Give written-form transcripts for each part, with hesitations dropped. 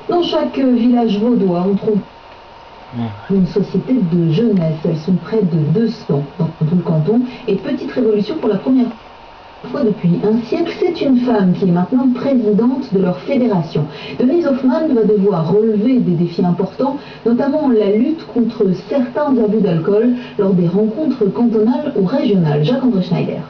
Dans chaque village vaudois, on trouve une société de jeunesse. Elles sont près de 200 dans tout le canton. Et petite révolution pour la première fois depuis un siècle, c'est une femme qui est maintenant présidente de leur fédération. Denise Hoffmann va devoir relever des défis importants, notamment la lutte contre certains abus d'alcool lors des rencontres cantonales ou régionales. Jacques-André Schneider.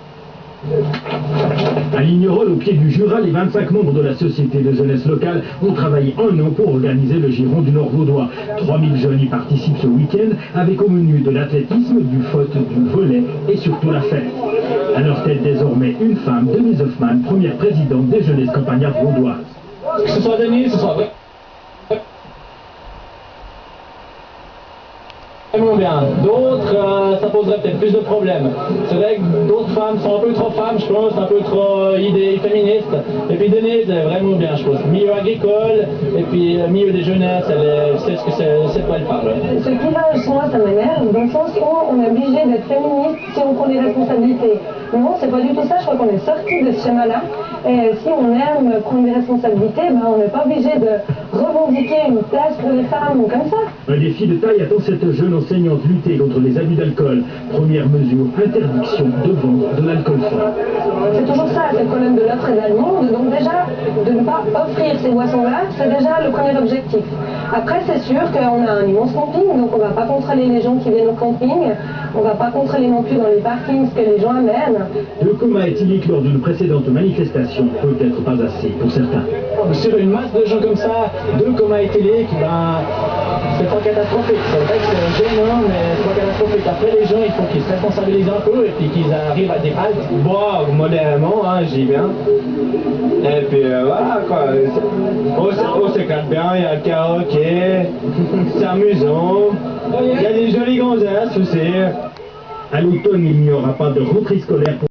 À Lignerolles, au pied du Jura, les 25 membres de la société de jeunesse locale ont travaillé un an pour organiser le Giron du Nord vaudois. 3000 jeunes y participent ce week-end, avec au menu de l'athlétisme, du foot, du volley et surtout la fête. À leur tête désormais une femme, Denise Hoffmann, première présidente des jeunesses campagnardes vaudoises. Que ce soit Denise, que ce soit vraiment bien. D'autres, ça poserait peut-être plus de problèmes. C'est vrai que d'autres femmes sont un peu trop femmes, je pense, un peu trop idées féministes. Et puis Denise est vraiment bien, je pense. Milieu agricole, et puis milieu des jeunesses, elle sait ce que c'est de quoi elle parle. Ce clivage, moi, ça m'énerve, dans le sens où on est obligé d'être féministe si on prend des responsabilités. Non, c'est pas du tout ça, je crois qu'on est sorti de ce schéma-là. Et si on aime prendre des responsabilités, ben, on n'est pas obligé de revendiquer une place pour les femmes comme ça. Un défi de taille attend cette jeune enseignante lutter contre les abus d'alcool. Première mesure, interdiction de vendre de l'alcool fort. C'est toujours ça, c'est le problème de l'offre et de la demande. Donc déjà, de ne pas offrir ces boissons-là, c'est déjà le premier objectif. Après, c'est sûr qu'on a un immense camping, donc on ne va pas contrôler les gens qui viennent au camping. On ne va pas contrôler non plus dans les parkings ce que les gens amènent. Le coma éthylique lors d'une précédente manifestation, peut-être pas assez pour certains. Sur une masse de gens comme ça, 2 comas éthyliques, ben, c'est pas catastrophique. C'est vrai que c'est gênant, mais c'est pas catastrophique. Après, les gens, il faut qu'ils se responsabilisent un peu et puis qu'ils arrivent à des haltes. Boire modérément, hein, je dis bien. Et puis voilà quoi. On s'éclate bien, il y a le karaoké, c'est amusant. Il y a des jolies gonzesses aussi. À l'automne, il n'y aura pas de rentrée scolaire pour